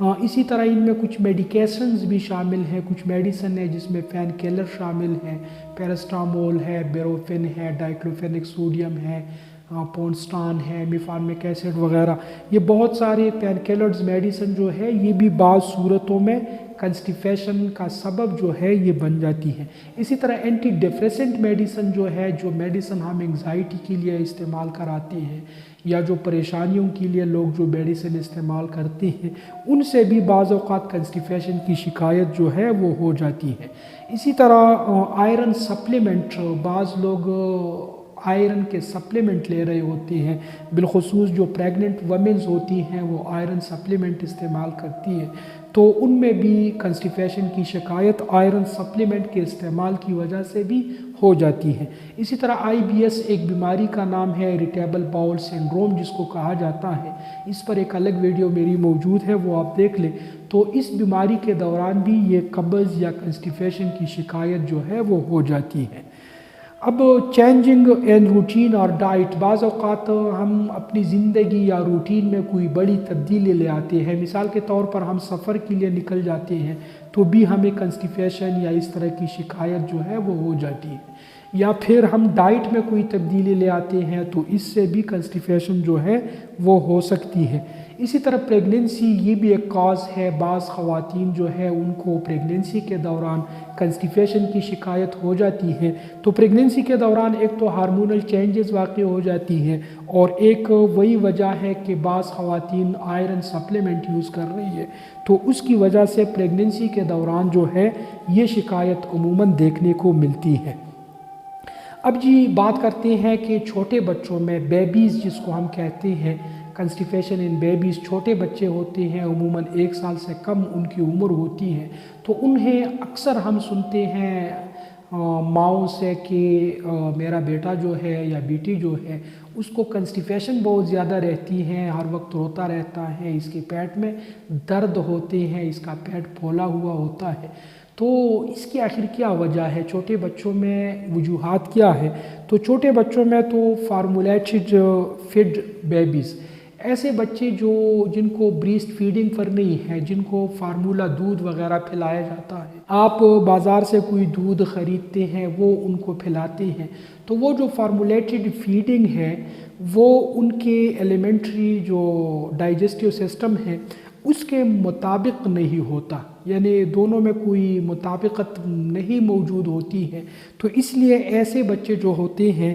اسی طرح ان میں کچھ میڈیکیشنز بھی شامل ہیں، کچھ میڈیسن ہے جس میں پین کلر شامل ہیں، پیراسٹامول ہے، بیروفن ہے، ڈائکلوفینک سوڈیم ہے، پونسٹان ہے، میفارمک ایسڈ وغیرہ. یہ بہت سارے پین کلرز میڈیسن جو ہے یہ بھی بعض صورتوں میں کنسٹیپیشن کا سبب جو ہے یہ بن جاتی ہے. اسی طرح اینٹی ڈپریسنٹ میڈیسن جو ہے، جو میڈیسن ہم انگزائٹی کے لیے استعمال کراتے ہیں یا جو پریشانیوں کے لیے لوگ جو میڈیسن استعمال کرتے ہیں، ان سے بھی بعض اوقات کنسٹیپیشن کی شکایت جو ہے وہ ہو جاتی ہے. اسی طرح آئرن سپلیمنٹ، بعض لوگ آئرن کے سپلیمنٹ لے رہے ہوتے ہیں، بالخصوص جو پریگننٹ ویمنز ہوتی ہیں وہ آئرن سپلیمنٹ استعمال کرتی ہیں، تو ان میں بھی کنسٹیپیشن کی شکایت آئرن سپلیمنٹ کے استعمال کی وجہ سے بھی ہو جاتی ہے. اسی طرح IBS ایک بیماری کا نام ہے، اریٹیبل باؤل سنڈروم جس کو کہا جاتا ہے. اس پر ایک الگ ویڈیو میری موجود ہے، وہ آپ دیکھ لیں. تو اس بیماری کے دوران بھی یہ قبض یا کنسٹیپیشن کی شکایت جو ہے وہ ہو جاتی ہے. اب چینجنگ ان روٹین اور ڈائٹ، بعض اوقات ہم اپنی زندگی یا روٹین میں کوئی بڑی تبدیلی لے آتے ہیں. مثال کے طور پر ہم سفر کے لیے نکل جاتے ہیں تو بھی ہمیں کنسٹیپیشن یا اس طرح کی شکایت جو ہے وہ ہو جاتی ہے. یا پھر ہم ڈائٹ میں کوئی تبدیلی لے آتے ہیں تو اس سے بھی کنسٹیپیشن جو ہے وہ ہو سکتی ہے. اسی طرح پریگننسی یہ بھی ایک کاز ہے. بعض خواتین جو ہے ان کو پریگننسی کے دوران کنسٹیپیشن کی شکایت ہو جاتی ہے. تو پریگننسی کے دوران ایک تو ہارمونل چینجز واقع ہو جاتی ہیں، اور ایک وہی وجہ ہے کہ بعض خواتین آئرن سپلیمنٹ یوز کر رہی ہے، تو اس کی وجہ سے پریگننسی کے دوران جو ہے یہ شکایت عموماً دیکھنے کو ملتی ہے. اب جی بات کرتے ہیں کہ چھوٹے بچوں میں بیبیز جس کو ہم کہتے ہیں، کنسٹیپیشن ان بیبیز، چھوٹے بچے ہوتے ہیں، عموماً 1 سال سے کم ان کی عمر ہوتی ہے، تو انہیں اکثر ہم سنتے ہیں ماؤں سے کہ میرا بیٹا جو ہے یا بیٹی جو ہے اس کو کنسٹیپیشن بہت زیادہ رہتی ہے، ہر وقت روتا رہتا ہے، اس کے پیٹ میں درد ہوتے ہیں، اس کا پیٹ پھولا ہوا ہوتا ہے. تو اس کی آخر کیا وجہ ہے؟ چھوٹے بچوں میں وجوہات کیا ہے؟ تو چھوٹے بچوں میں تو فارمولیٹڈ فیڈ بیبیز، ایسے بچے جن کو بریسٹ فیڈنگ پر نہیں ہے، جن کو فارمولا دودھ وغیرہ پلایا جاتا ہے، آپ بازار سے کوئی دودھ خریدتے ہیں وہ ان کو پلاتے ہیں، تو وہ جو فارمولیٹڈ فیڈنگ ہے وہ ان کے ایلیمنٹری جو ڈائجسٹیو سسٹم ہے اس کے مطابق نہیں ہوتا، یعنی دونوں میں کوئی مطابقت نہیں موجود ہوتی ہے. تو اس لیے ایسے بچے جو ہوتے ہیں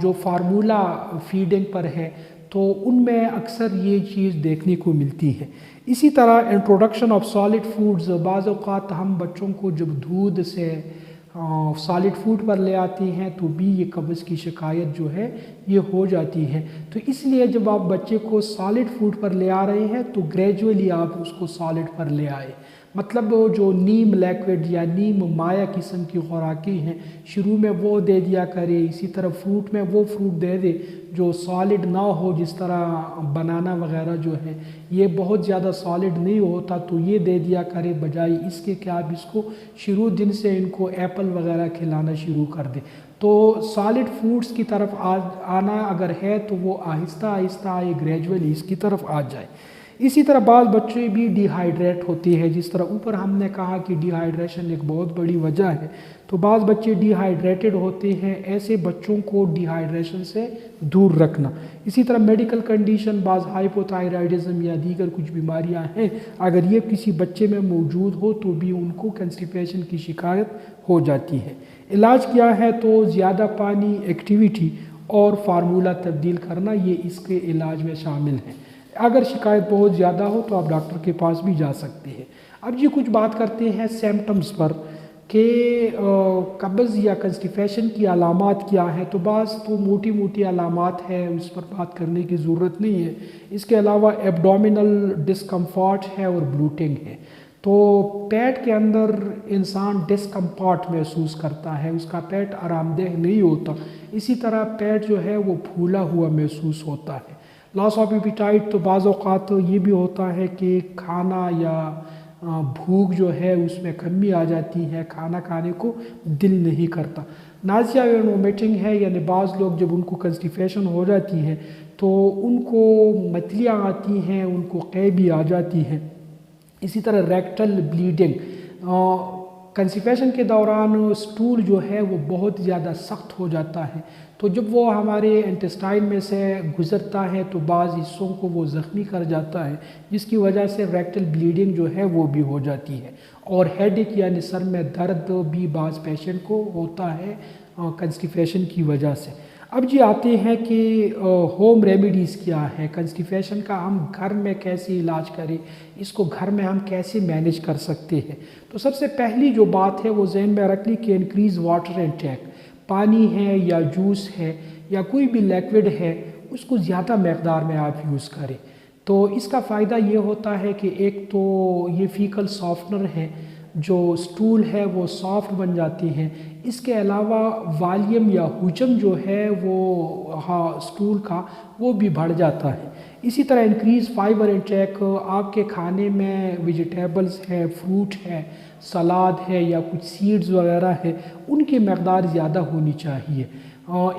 جو فارمولا فیڈنگ پر ہے تو ان میں اکثر یہ چیز دیکھنے کو ملتی ہے. اسی طرح انٹروڈکشن آف سالڈ فوڈز، بعض اوقات ہم بچوں کو جب دودھ سے سالڈ فوڈ پر لے آتے ہیں تو بھی یہ قبض کی شکایت جو ہے یہ ہو جاتی ہے. تو اس لیے جب آپ بچے کو سالڈ فوڈ پر لے آ رہے ہیں تو گریجولی آپ اس کو سالڈ پر لے آئے. مطلب جو نیم لیکوڈ یا نیم مائع قسم کی خوراکیں ہیں شروع میں وہ دے دیا کرے. اسی طرح فروٹ میں وہ فروٹ دے دے جو سالڈ نہ ہو، جس طرح بنانا وغیرہ جو ہے یہ بہت زیادہ سالڈ نہیں ہوتا تو یہ دے دیا کرے، بجائے اس کے کہ آپ اس کو شروع دن سے ان کو ایپل وغیرہ کھلانا شروع کر دیں. تو سالڈ فوڈز کی طرف آنا اگر ہے تو وہ آہستہ آہستہ آئے، گریجولی اس کی طرف آ جائے. اسی طرح بعض بچے بھی ڈی ہائیڈریٹ ہوتے ہیں، جس طرح اوپر ہم نے کہا کہ ڈی ہائیڈریشن ایک بہت بڑی وجہ ہے، تو بعض بچے ڈی ہائیڈریٹڈ ہوتے ہیں. ایسے بچوں کو ڈی ہائیڈریشن سے دور رکھنا. اسی طرح میڈیکل کنڈیشن، بعض ہائپوتھائرائڈزم یا دیگر کچھ بیماریاں ہیں، اگر یہ کسی بچے میں موجود ہو تو بھی ان کو کنسٹیپیشن کی شکایت ہو جاتی ہے. علاج کیا ہے؟ تو زیادہ پانی، ایکٹیویٹی اور فارمولا تبدیل کرنا یہ اس کے علاج میں شامل ہیں. اگر شکایت بہت زیادہ ہو تو آپ ڈاکٹر کے پاس بھی جا سکتے ہیں. اب یہ کچھ بات کرتے ہیں سیمٹمز پر کہ قبض یا کنسٹیپیشن کی علامات کیا ہیں. تو بعض تو موٹی موٹی علامات ہیں، اس پر بات کرنے کی ضرورت نہیں ہے. اس کے علاوہ ایبڈومینل ڈسکمفارٹ ہے اور بلوٹنگ ہے. تو پیٹ کے اندر انسان ڈسکمفارٹ محسوس کرتا ہے، اس کا پیٹ آرام دہ نہیں ہوتا. اسی طرح پیٹ جو ہے وہ پھولا ہوا محسوس ہوتا ہے. لاس آف ایپیٹائٹ، تو بعض اوقات یہ بھی ہوتا ہے کہ کھانا یا بھوک جو ہے اس میں کمی آ جاتی ہے، کھانا کھانے کو دل نہیں کرتا. نازیا اینڈ وومیٹنگ ہے، یعنی بعض لوگ جب ان کو کنسٹیپیشن ہو جاتی ہے تو ان کو متلیاں آتی ہیں، ان کو قے بھی آ جاتی ہے. اسی طرح ریکٹل بلیڈنگ، کنسٹیپیشن کے دوران سٹول جو ہے وہ بہت زیادہ سخت ہو جاتا ہے، تو جب وہ ہمارے انٹسٹائن میں سے گزرتا ہے تو بعض حصوں کو وہ زخمی کر جاتا ہے، جس کی وجہ سے ریکٹل بلیڈنگ جو ہے وہ بھی ہو جاتی ہے، اور ہیڈ ایک یعنی سر میں درد بھی بعض پیشنٹ کو ہوتا ہے کنسٹیپیشن کی وجہ سے۔ اب جی آتے ہیں کہ ہوم ریمیڈیز کیا ہے، کنسٹیپیشن کا ہم گھر میں کیسے علاج کریں، اس کو گھر میں ہم کیسے مینیج کر سکتے ہیں۔ تو سب سے پہلی جو بات ہے وہ ذہن میں رکھ لی کہ انکریز واٹر انٹیک، پانی ہے یا جوس ہے یا کوئی بھی لیکوڈ ہے اس کو زیادہ مقدار میں آپ یوز کریں۔ تو اس کا فائدہ یہ ہوتا ہے کہ ایک تو یہ فیکل سافٹنر ہے، جو سٹول ہے وہ سافٹ بن جاتے ہیں، اس کے علاوہ والیوم یا حجم جو ہے وہ سٹول کا وہ بھی بڑھ جاتا ہے۔ اسی طرح انکریز فائبر انٹیک، آپ کے کھانے میں ویجیٹیبلز ہے، فروٹ ہے، سلاد ہے یا کچھ سیڈز وغیرہ ہے، ان کی مقدار زیادہ ہونی چاہیے۔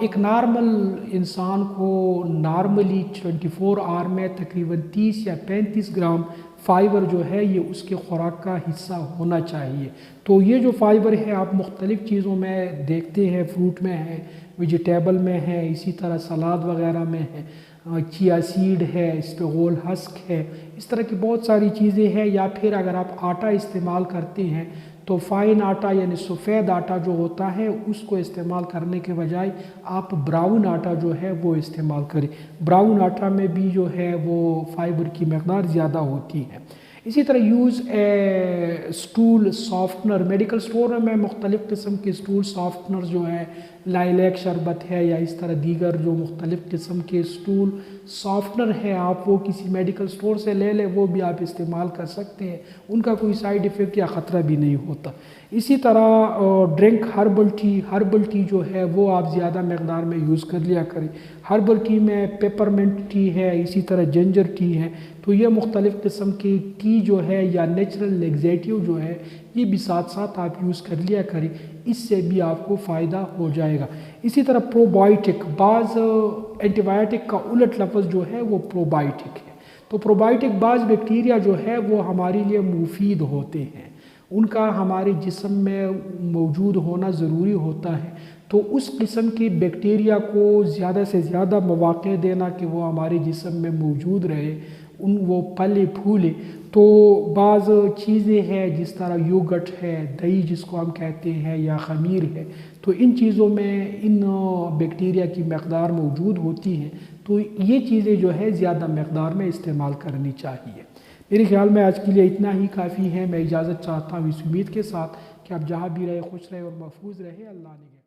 ایک نارمل انسان کو نارملی 24 آور میں تقریباً 30 یا 35 گرام فائبر جو ہے یہ اس کے خوراک کا حصہ ہونا چاہیے۔ تو یہ جو فائبر ہے آپ مختلف چیزوں میں دیکھتے ہیں، فروٹ میں ہے، ویجیٹیبل میں ہے، اسی طرح سلاد وغیرہ میں ہے، چیا سیڈ ہے، اسپیغول ہسک ہے، اس طرح کی بہت ساری چیزیں ہیں۔ یا پھر اگر آپ آٹا استعمال کرتے ہیں تو فائن آٹا یعنی سفید آٹا جو ہوتا ہے اس کو استعمال کرنے کے بجائے آپ براؤن آٹا جو ہے وہ استعمال کریں۔ براؤن آٹا میں بھی جو ہے وہ فائبر کی مقدار زیادہ ہوتی ہے۔ اسی طرح use a stool softener, medical store میں مختلف قسم کے سٹول سافٹنر جو ہیں، لائلیک شربت ہے یا اس طرح دیگر جو مختلف قسم کے سٹول سافٹنر ہے، آپ وہ کسی میڈیکل سٹور سے لے لیں، وہ بھی آپ استعمال کر سکتے ہیں، ان کا کوئی سائیڈ ایفیکٹ یا خطرہ بھی نہیں ہوتا۔ اسی طرح ڈرنک ہربل ٹی جو ہے وہ آپ زیادہ مقدار میں یوز کر لیا کریں۔ ہربل ٹی میں پیپرمنٹ ٹی ہے، اسی طرح جنجر ٹی ہے، تو یہ مختلف قسم کی ٹی جو ہے یا نیچرل لیگزیٹیو جو ہے یہ بھی ساتھ ساتھ آپ یوز کر لیا کریں، اس سے بھی آپ کو فائدہ ہو جائے گا۔ اسی طرح پروبائیوٹک، بعض اینٹی بائیوٹک کا الٹ لفظ جو ہے وہ پروبائیوٹک ہے، تو پروبائیوٹک بعض بیکٹیریا جو ہے وہ ہمارے لیے مفید ہوتے ہیں، ان کا ہمارے جسم میں موجود ہونا ضروری ہوتا ہے، تو اس قسم کی بیکٹیریا کو زیادہ سے زیادہ مواقع دینا کہ وہ ہمارے جسم میں موجود رہے، وہ پھلے پھولے۔ تو بعض چیزیں ہیں جس طرح یوگٹ ہے، دہی جس کو ہم کہتے ہیں، یا خمیر ہے، تو ان چیزوں میں ان بیکٹیریا کی مقدار موجود ہوتی ہے، تو یہ چیزیں جو ہے زیادہ مقدار میں استعمال کرنی چاہیے۔ میرے خیال میں آج کے لیے اتنا ہی کافی ہے۔ میں اجازت چاہتا ہوں اس امید کے ساتھ کہ آپ جہاں بھی رہے خوش رہے اور محفوظ رہے۔ اللہ نے